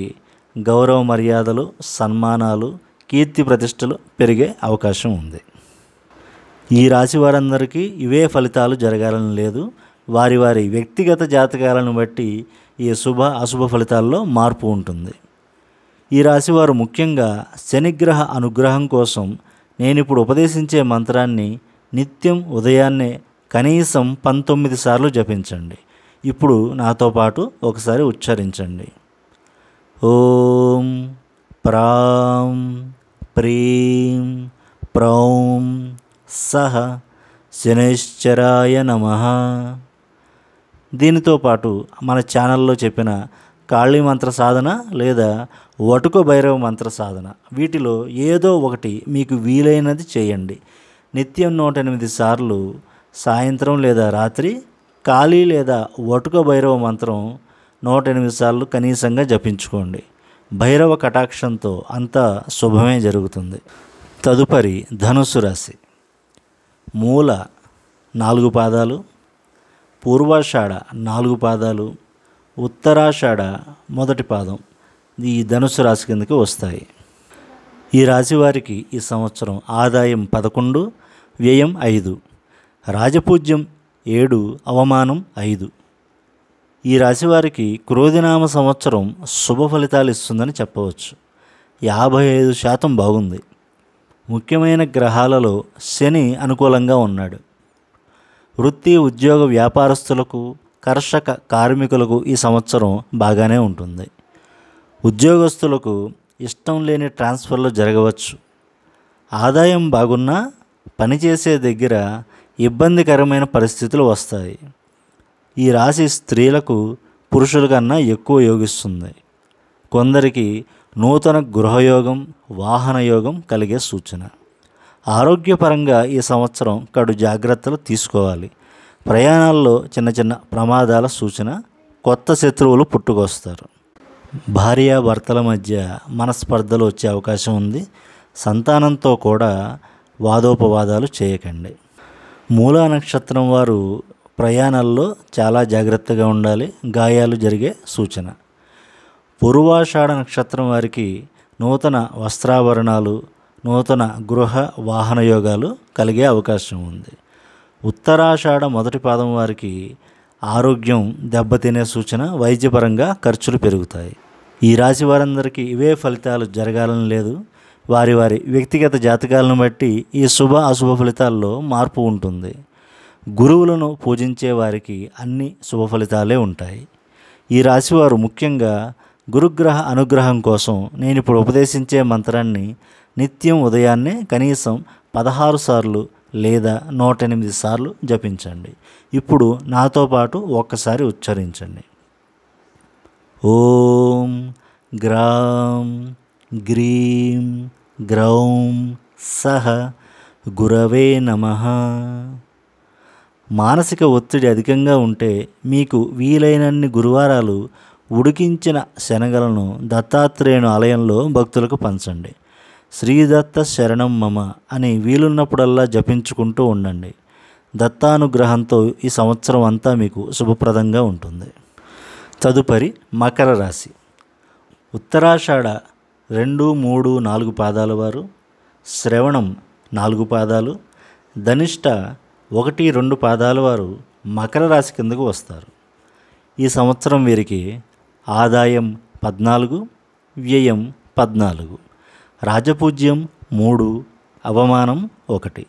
గౌరవ మర్యాదలు, సన్మానాలు, కీర్తి ప్రతిష్టలు పెరిగే అవకాశం ఉంది. ఈ రాశి వారందరికీ ఇవే ఫలితాలు జరగాలని లేదు. వారి వారి వ్యక్తిగత జాతకాలను బట్టి ఈ శుభ అశుభ ఫలితాల్లో మార్పు ఉంటుంది. ఈ రాశివారు ముఖ్యంగా శనిగ్రహ అనుగ్రహం కోసం నేను ఇప్పుడు ఉపదేశించే మంత్రాన్ని నిత్యం ఉదయాన్నే కనీసం 19 సార్లు జపించండి. ఇప్పుడు నాతో పాటు ఒకసారి ఉచ్చరించండి. ఓం ప్రాం ప్రీం ప్రౌం సహ శనైశ్చరాయ నమః. దీనితో పాటు మన ఛానల్లో చెప్పిన కాళీ మంత్ర సాధన లేదా వటుక భైరవ మంత్ర సాధన, వీటిలో ఏదో ఒకటి మీకు వీలైనది చేయండి. నిత్యం 108 సార్లు సాయంత్రం లేదా రాత్రి కాళీ లేదా వటుక భైరవ మంత్రం 108 సార్లు కనీసంగా జపించుకోండి. భైరవ కటాక్షంతో అంతా శుభమే జరుగుతుంది. తదుపరి ధనుస్సు రాశి. మూల 4 పాదాలు, పూర్వాషాఢ 4 పాదాలు, ఉత్తరాషాఢ 1 పాదం ఈ ధనుస్సు రాశి కిందకి వస్తాయి. ఈ రాశి వారికి ఈ సంవత్సరం ఆదాయం 11, వ్యయం 5, రాజపూజ్యం 7, అవమానం 5. ఈ రాశి వారికి క్రోధినామ సంవత్సరం శుభ ఫలితాలు ఇస్తుందని చెప్పవచ్చు. 55% బాగుంది. ముఖ్యమైన గ్రహాలలో శని అనుకూలంగా ఉన్నాడు. వృత్తి ఉద్యోగ వ్యాపారస్తులకు కర్షక కార్మికులకు ఈ సంవత్సరం బాగానే ఉంటుంది. ఉద్యోగస్తులకు ఇష్టం లేని ట్రాన్స్ఫర్లు జరగవచ్చు. ఆదాయం బాగున్నా పనిచేసే దగ్గర ఇబ్బందికరమైన పరిస్థితులు వస్తాయి. ఈ రాశి స్త్రీలకు పురుషుల కన్నా ఎక్కువ యోగిస్తుంది. కొందరికి నూతన గృహయోగం వాహన యోగం కలిగే సూచన. ఆరోగ్యపరంగా ఈ సంవత్సరం కడు జాగ్రత్తలు తీసుకోవాలి. ప్రయాణాల్లో చిన్న చిన్న ప్రమాదాల సూచన. కొత్త శత్రువులు పుట్టుకొస్తారు. భార్యాభర్తల మధ్య మనస్పర్ధలు వచ్చే అవకాశం ఉంది. సంతానంతో కూడా వాదోపవాదాలు చేయకండి. మూలా నక్షత్రం వారు ప్రయాణాల్లో చాలా జాగ్రత్తగా ఉండాలి. గాయాలు జరిగే సూచన. పూర్వాషాఢ నక్షత్రం వారికి నూతన వస్త్రాభరణాలు, నూతన గృహ వాహన యోగాలు కలిగే అవకాశం ఉంది. ఉత్తరాషాఢ మొదటి పాదం వారికి ఆరోగ్యం దెబ్బతినే సూచన. వైద్యపరంగా ఖర్చులు పెరుగుతాయి. ఈ రాశి వారందరికీ ఇవే ఫలితాలు జరగాలని లేదు. వారి వారి వ్యక్తిగత జాతకాలను బట్టి ఈ శుభ అశుభ ఫలితాల్లో మార్పు ఉంటుంది. గురువులను పూజించే వారికి అన్ని శుభ ఫలితాలే ఉంటాయి. ఈ రాశివారు ముఖ్యంగా గురుగ్రహ అనుగ్రహం కోసం నేను ఇప్పుడు ఉపదేశించే మంత్రాన్ని నిత్యం ఉదయాన్నే కనీసం 16 సార్లు లేదా 108 సార్లు జపించండి. ఇప్పుడు నాతో పాటు ఒక్కసారి ఉచ్చరించండి. ఓం గ్రాం గ్రీం గ్రౌం సహ గురవే నమః. మానసిక ఒత్తిడి అధికంగా ఉంటే మీకు వీలైనన్ని గురువారాలు ఉడికించిన శనగలను దత్తాత్రేయుని ఆలయంలో భక్తులకు పంచండి. శ్రీదత్త శరణం మమ అని వీలున్నప్పుడల్లా జపించుకుంటూ ఉండండి. దత్తానుగ్రహంతో ఈ సంవత్సరం అంతా మీకు శుభప్రదంగా ఉంటుంది. తదుపరి మకర రాశి. ఉత్తరాషాఢ 2, 3, 4 పాదాల వారు, శ్రవణం 4 పాదాలు, ధనిష్ట 1, 2 పాదాల వారు మకర రాశి కిందకు వస్తారు. ఈ సంవత్సరం వీరికి ఆదాయం 14, వ్యయం 14, రాజపూజ్యం 3, అవమానం 1.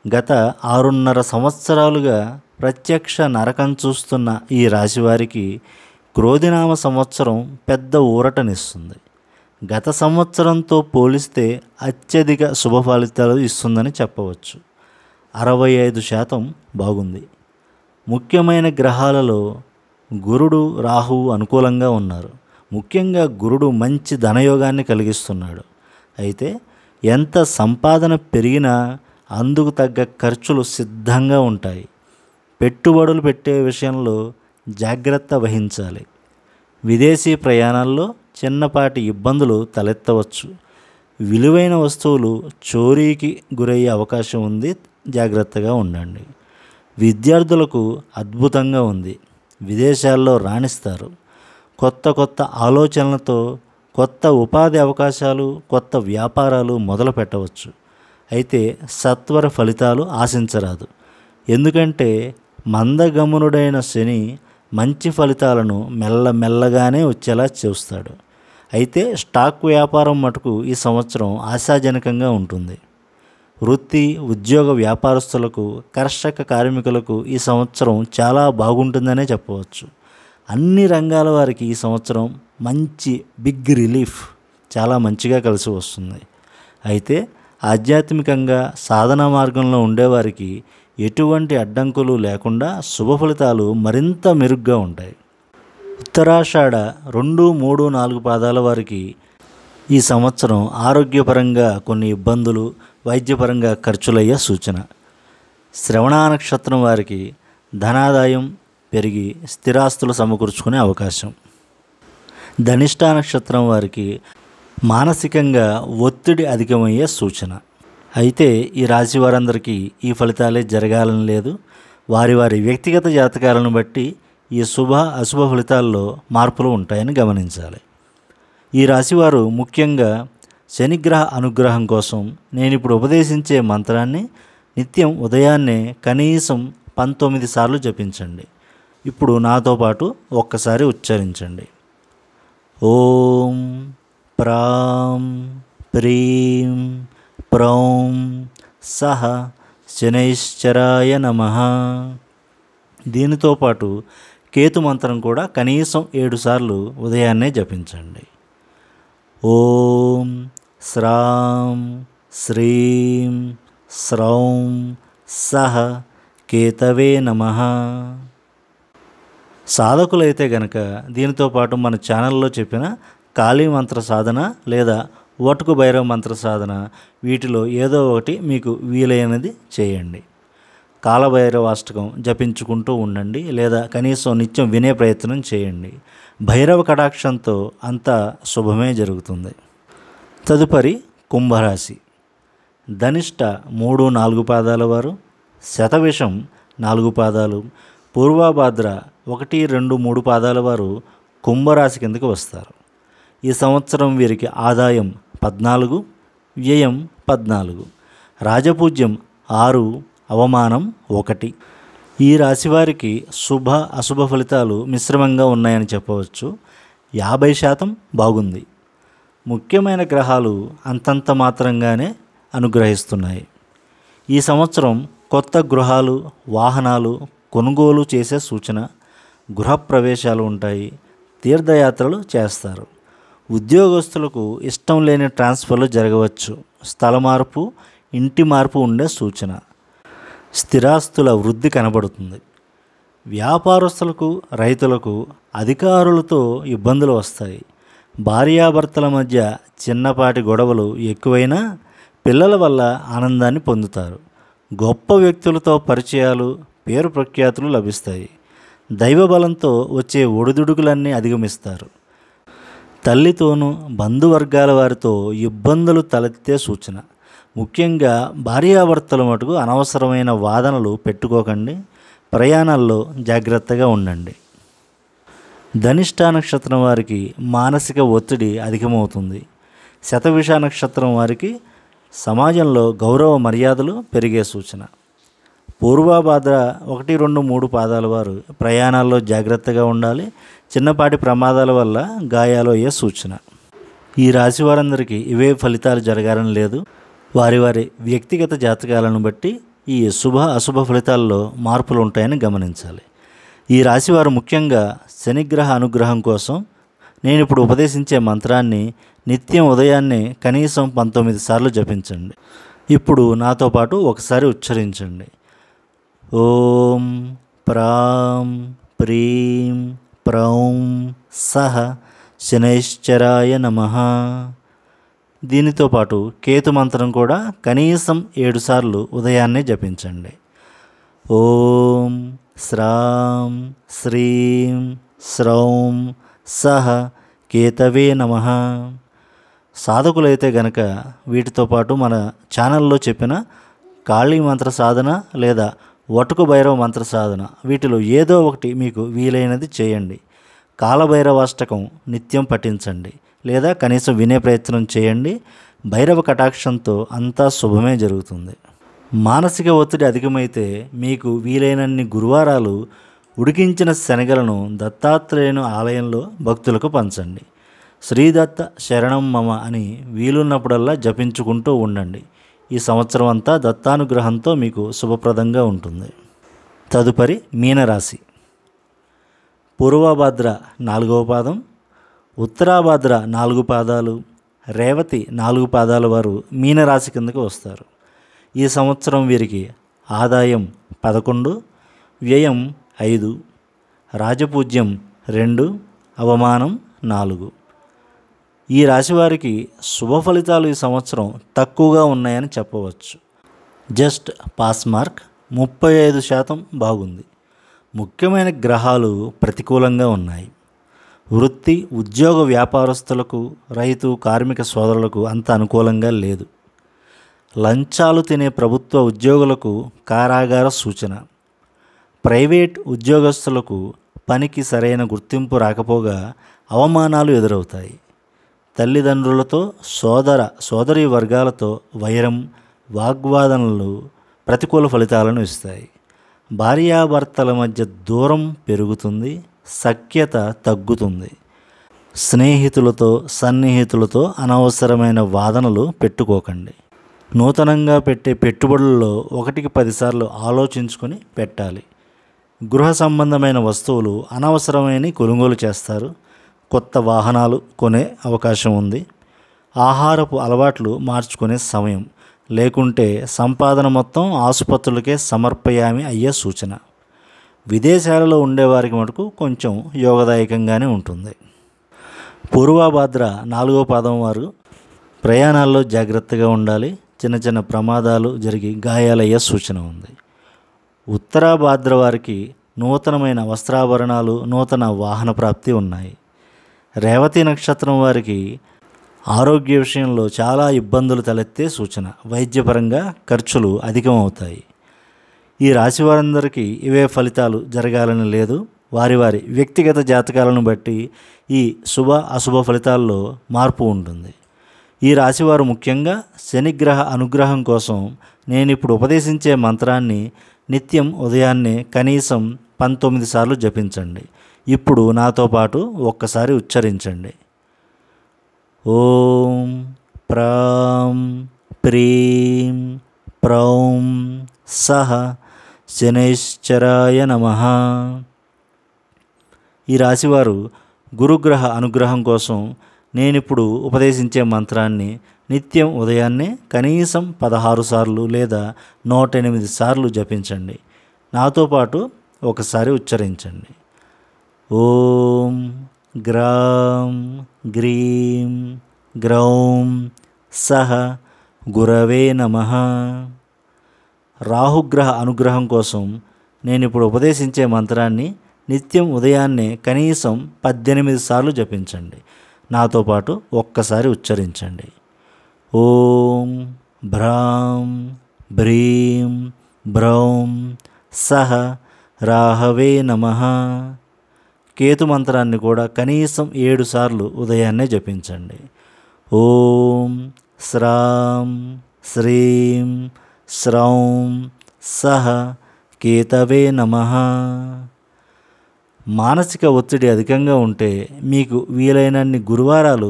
గత 6.5 సంవత్సరాలుగా ప్రత్యక్ష నరకం చూస్తున్న ఈ రాశివారికి క్రోధినామ సంవత్సరం పెద్ద ఊరటనిస్తుంది. గత సంవత్సరంతో పోలిస్తే అత్యధిక శుభ ఫలితాలు ఇస్తుందని చెప్పవచ్చు. 65% బాగుంది. ముఖ్యమైన గ్రహాలలో గురుడు, రాహువు అనుకూలంగా ఉన్నారు. ముఖ్యంగా గురుడు మంచి ధనయోగాన్ని కలిగిస్తున్నాడు. అయితే ఎంత సంపాదన పెరిగినా అందుకు తగ్గ ఖర్చులు సిద్ధంగా ఉంటాయి. పెట్టుబడులు పెట్టే విషయంలో జాగ్రత్త వహించాలి. విదేశీ ప్రయాణాల్లో చిన్నపాటి ఇబ్బందులు తలెత్తవచ్చు. విలువైన వస్తువులు చోరీకి గురయ్యే అవకాశం ఉంది. జాగ్రత్తగా ఉండండి. విద్యార్థులకు అద్భుతంగా ఉంది. విదేశాల్లో రాణిస్తారు. కొత్త కొత్త ఆలోచనలతో కొత్త ఉపాధి అవకాశాలు, కొత్త వ్యాపారాలు మొదలు పెట్టవచ్చు. అయితే సత్వర ఫలితాలు ఆశించరాదు. ఎందుకంటే మందగమనుడైన శని మంచి ఫలితాలను మెల్లమెల్లగానే వచ్చేలా చూస్తాడు. అయితే స్టాక్ వ్యాపారం మటుకు ఈ సంవత్సరం ఆశాజనకంగా ఉంటుంది. వృత్తి, ఉద్యోగ వ్యాపారస్తులకు, కర్షక కార్మికులకు ఈ సంవత్సరం చాలా బాగుంటుందనే చెప్పవచ్చు. అన్ని రంగాల వారికి ఈ సంవత్సరం మంచి బిగ్ రిలీఫ్ చాలా మంచిగా కలిసి వస్తుంది. అయితే ఆధ్యాత్మికంగా సాధన మార్గంలో ఉండేవారికి ఎటువంటి అడ్డంకులు లేకుండా శుభ ఫలితాలు మరింత మెరుగ్గా ఉంటాయి. ఉత్తరాషాఢ 2, 3, 4 పాదాల వారికి ఈ సంవత్సరం ఆరోగ్యపరంగా కొన్ని ఇబ్బందులు, వైద్యపరంగా ఖర్చులయ్యే సూచన. శ్రవణ నక్షత్రం వారికి ధనాదాయం పెరిగి స్థిరాస్తులు సమకూర్చుకునే అవకాశం. ధనిష్ట నక్షత్రం వారికి మానసికంగా ఒత్తిడి అధికమయ్యే సూచన. అయితే ఈ రాశి వారందరికీ ఈ ఫలితాలే జరగాలని లేదు. వారి వారి వ్యక్తిగత జాతకాలను బట్టి ఈ శుభ అశుభ ఫలితాల్లో మార్పులు ఉంటాయని గమనించాలి. ఈ రాశివారు ముఖ్యంగా శనిగ్రహ అనుగ్రహం కోసం నేను ఇప్పుడు ఉపదేశించే మంత్రాన్ని నిత్యం ఉదయాన్నే కనీసం 19 సార్లు జపించండి. ఇప్పుడు నాతో పాటు ఒక్కసారి ఉచ్చరించండి. ఓం ప్రాం ప్రీం ప్రౌం సహ శనైశ్చరాయ నమః. దీనితో పాటు కేతు మంత్రం కూడా కనీసం 7 సార్లు ఉదయాన్నే జపించండి. ఓం శ్రాం శ్రీం శ్రౌం సహ కేతవే నమః. సాధకులైతే గనక దీనితో పాటు మన ఛానల్లో చెప్పిన కాళీ మంత్ర సాధన లేదా వటుకు భైరవ మంత్ర సాధన, వీటిలో ఏదో ఒకటి మీకు వీలైనది చేయండి. కాలభైరవ అష్టకం జపించుకుంటూ ఉండండి, లేదా కనీసం నిత్యం వినే ప్రయత్నం చేయండి. భైరవ కటాక్షంతో అంతా శుభమే జరుగుతుంది. తదుపరి కుంభరాశి. ధనిష్ట 3-4 పాదాల వారు, శతవిషం 4 పాదాలు, పూర్వభాద్ర 1-2-3 పాదాల వారు కుంభరాశి కిందకి వస్తారు. ఈ సంవత్సరం వీరికి ఆదాయం 14, వ్యయం 14, రాజపూజ్యం 6, అవమానం 1. ఈ రాశివారికి శుభ అశుభ ఫలితాలు మిశ్రమంగా ఉన్నాయని చెప్పవచ్చు. 50% బాగుంది. ముఖ్యమైన గ్రహాలు అంతంత మాత్రంగానే అనుగ్రహిస్తున్నాయి. ఈ సంవత్సరం కొత్త గృహాలు, వాహనాలు కొనుగోలు చేసే సూచన, గృహప్రవేశాలు ఉంటాయి, తీర్థయాత్రలు చేస్తారు. ఉద్యోగస్తులకు ఇష్టం లేని ట్రాన్స్ఫర్లు జరగవచ్చు. స్థల మార్పు, ఇంటి మార్పు ఉండే సూచన. స్థిరాస్తుల వృద్ధి కనబడుతుంది. వ్యాపారస్తులకు, రైతులకు అధికారులతో ఇబ్బందులు వస్తాయి. భార్యాభర్తల మధ్య చిన్నపాటి గొడవలు ఎక్కువైనా పిల్లల వల్ల ఆనందాన్ని పొందుతారు. గొప్ప వ్యక్తులతో పరిచయాలు, పేరు ప్రఖ్యాతులు లభిస్తాయి. దైవబలంతో వచ్చే ఒడిదుడుకులన్నీ అధిగమిస్తారు. తల్లితోనూ బంధువర్గాల వారితో ఇబ్బందులు తలెత్తే సూచన. ముఖ్యంగా భార్యాభర్తల మటుకు అనవసరమైన వాదనలు పెట్టుకోకండి. ప్రయాణాల్లో జాగ్రత్తగా ఉండండి. ధనిష్ట నక్షత్రం వారికి మానసిక ఒత్తిడి అధికమవుతుంది. శతభిష నక్షత్రం వారికి సమాజంలో గౌరవ మర్యాదలు పెరిగే సూచన. పూర్వభాద్ర 1-2-3 పాదాల వారు ప్రయాణాల్లో జాగ్రత్తగా ఉండాలి. చిన్నపాటి ప్రమాదాల వల్ల గాయాలు అయ్యే సూచన. ఈ రాశి వారందరికీ ఇవే ఫలితాలు జరగాలని లేదు. వారి వారి వ్యక్తిగత జాతకాలను బట్టి ఈ శుభ అశుభ ఫలితాల్లో మార్పులు ఉంటాయని గమనించాలి. ఈ రాశివారు ముఖ్యంగా శనిగ్రహ అనుగ్రహం కోసం నేను ఇప్పుడు ఉపదేశించే మంత్రాన్ని నిత్యం ఉదయాన్నే కనీసం 19 సార్లు జపించండి. ఇప్పుడు నాతో పాటు ఒకసారి ఉచ్చరించండి. ఓం ప్రాం ప్రీం ప్రౌం సహ శనైశ్చరాయ నమః. దీనితో పాటు కేతు మంత్రం కూడా కనీసం 7 సార్లు ఉదయాన్నే జపించండి. ఓం శ్రాం శ్రీం శ్రౌం సహ కేతవే నమః. సాధకులైతే గనక వీటితో పాటు మన ఛానల్లో చెప్పిన కాళీ మంత్ర సాధన లేదా వటుకు భైరవ మంత్ర సాధన, వీటిలో ఏదో ఒకటి మీకు వీలైనది చేయండి. కాలభైరవాష్టకం నిత్యం పఠించండి, లేదా కనీసం వినే ప్రయత్నం చేయండి. భైరవ కటాక్షంతో అంతా శుభమే జరుగుతుంది. మానసిక ఒత్తిడి అధికమైతే మీకు వీలైనన్ని గురువారాలు ఉడికించిన శనగలను దత్తాత్రేయుని ఆలయంలో భక్తులకు పంచండి. శ్రీదత్త శరణం మమ అని వీలున్నప్పుడల్లా జపించుకుంటూ ఉండండి. ఈ సంవత్సరం అంతా దత్తానుగ్రహంతో మీకు శుభప్రదంగా ఉంటుంది. తదుపరి మీనరాశి. పూర్వభాద్ర 4వ పాదం, ఉత్తరాభాద్ర 4 పాదాలు, రేవతి 4 పాదాల వారు మీనరాశి కిందకు వస్తారు. ఈ సంవత్సరం వీరికి ఆదాయం 11, వ్యయం 5, రాజపూజ్యం 2, అవమానం 4. ఈ రాశివారికి శుభ ఫలితాలు ఈ సంవత్సరం తక్కువగా ఉన్నాయని చెప్పవచ్చు. జస్ట్ పాస్ మార్క్ 35% బాగుంది. ముఖ్యమైన గ్రహాలు ప్రతికూలంగా ఉన్నాయి. వృత్తి, ఉద్యోగ వ్యాపారస్తులకు, రైతు, కార్మిక సోదరులకు అంత అనుకూలంగా లేదు. లంచాలు తినే ప్రభుత్వ ఉద్యోగులకు కారాగార సూచన. ప్రైవేట్ ఉద్యోగస్తులకు పనికి సరైన గుర్తింపు రాకపోగా అవమానాలు ఎదురవుతాయి. తల్లిదండ్రులతో, సోదరీ వర్గాలతో వైరం, వాగ్వాదనలు ప్రతికూల ఫలితాలను ఇస్తాయి. భార్యాభర్తల మధ్య దూరం పెరుగుతుంది, సఖ్యత తగ్గుతుంది. స్నేహితులతో, సన్నిహితులతో అనవసరమైన వాదనలు పెట్టుకోకండి. నూతనంగా పెట్టే పెట్టుబడుల్లో 1కి 10 సార్లు ఆలోచించుకొని పెట్టాలి. గృహ సంబంధమైన వస్తువులు అనవసరమైన కొనుగోలు చేస్తారు. కొత్త వాహనాలు కొనే అవకాశం ఉంది. ఆహారపు అలవాట్లు మార్చుకునే సమయం, లేకుంటే సంపాదన మొత్తం ఆసుపత్రులకే సమర్పయామి అయ్యే సూచన. విదేశాలలో ఉండేవారికి మటుకు కొంచెం యోగదాయకంగానే ఉంటుంది. పూర్వభాద్ర 4వ పాదం వారు ప్రయాణాల్లో జాగ్రత్తగా ఉండాలి. చిన్న చిన్న ప్రమాదాలు జరిగి గాయాలయ్యే సూచన ఉంది. ఉత్తరాభాద్ర వారికి నూతనమైన వస్త్రాభరణాలు, నూతన వాహన ప్రాప్తి ఉన్నాయి. రేవతి నక్షత్రం వారికి ఆరోగ్య విషయంలో చాలా ఇబ్బందులు తలెత్తే సూచన. వైద్యపరంగా ఖర్చులు అధికమవుతాయి. ఈ రాశి వారందరికీ ఇవే ఫలితాలు జరగాలని లేదు. వారి వారి వ్యక్తిగత జాతకాలను బట్టి ఈ శుభ అశుభ ఫలితాల్లో మార్పు ఉంటుంది. ఈ రాశివారు ముఖ్యంగా శనిగ్రహ అనుగ్రహం కోసం నేను ఇప్పుడు ఉపదేశించే మంత్రాన్ని నిత్యం ఉదయాన్నే కనీసం 19 సార్లు జపించండి. ఇప్పుడు నాతో పాటు ఒక్కసారి ఉచ్చరించండి. ఓం ప్రాం ప్రీం ప్రౌం సహ శనైశ్చరాయ నమః. ఈ రాశివారు గురుగ్రహ అనుగ్రహం కోసం నేనిప్పుడు ఉపదేశించే మంత్రాన్ని నిత్యం ఉదయాన్నే కనీసం 16 సార్లు లేదా 108 సార్లు జపించండి. నాతో పాటు ఒకసారి ఉచ్చరించండి. ఓం గ్రాం గ్రీం గ్రౌం సహ గురవే నమః. రాహుగ్రహ అనుగ్రహం కోసం నేను ఇప్పుడు ఉపదేశించే మంత్రాన్ని నిత్యం ఉదయాన్నే కనీసం 18 సార్లు జపించండి. నాతో పాటు ఒక్కసారి ఉచ్చరించండి. ఓం భ్రాం భ్రీం బ్రౌం సహ రాహవే నమః. కేతు మంత్రాన్ని కూడా కనీసం 7 సార్లు ఉదయాన్నే జపించండి. ఓం శ్రాం శ్రీం శ్రౌం సహ కేతవే నమః. మానసిక ఒత్తిడి అధికంగా ఉంటే మీకు వీలైనన్ని గురువారాలు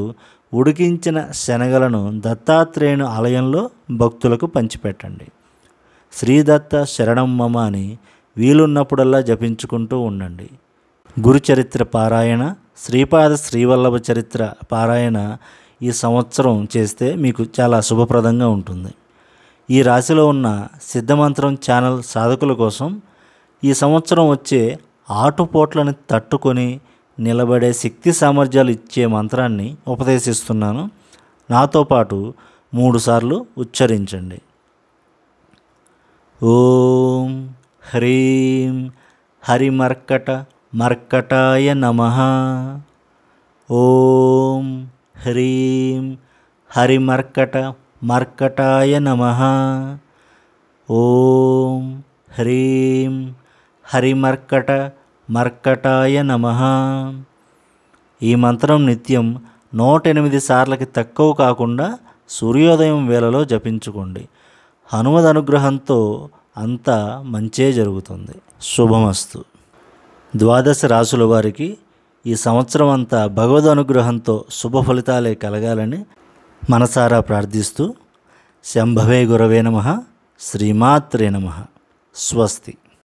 ఉడికించిన శనగలను దత్తాత్రేయుని ఆలయంలో భక్తులకు పంచిపెట్టండి. శ్రీదత్త శరణం మమ అని వీలున్నప్పుడల్లా జపించుకుంటూ ఉండండి. గురుచరిత్ర పారాయణ, శ్రీపాద శ్రీవల్లభ చరిత్ర పారాయణ ఈ సంవత్సరం చేస్తే మీకు చాలా శుభప్రదంగా ఉంటుంది. ఈ రాశిలో ఉన్న సిద్ధమంత్రం ఛానల్ సాధకుల కోసం ఈ సంవత్సరం వచ్చే ఆటుపోట్లను తట్టుకొని నిలబడే శక్తి సామర్థ్యాలు ఇచ్చే మంత్రాన్ని ఉపదేశిస్తున్నాను. నాతో పాటు 3 సార్లు ఉచ్చరించండి. ఓం హ్రీం హరిమర్కట మర్కటాయ నమః. ఓం హ్రీం హరిమర్కట మర్కటాయ నమః. ఓం హ్రీం హరిమర్కట మర్కటాయ నమః. ఈ మంత్రం నిత్యం 108 సార్లకి తక్కువ కాకుండా సూర్యోదయం వేళలో జపించుకోండి. హనుమద్ అనుగ్రహంతో అంతా మంచే జరుగుతుంది. శుభమస్తు. 12 రాశుల వారికి ఈ సంవత్సరం అంతా భగవద్ అనుగ్రహంతో శుభ ఫలితాలే కలగాలని మనసారా ప్రార్థిస్తూ శంభవే గురవే నమః. శ్రీమాత్రే నమః. స్వస్తి.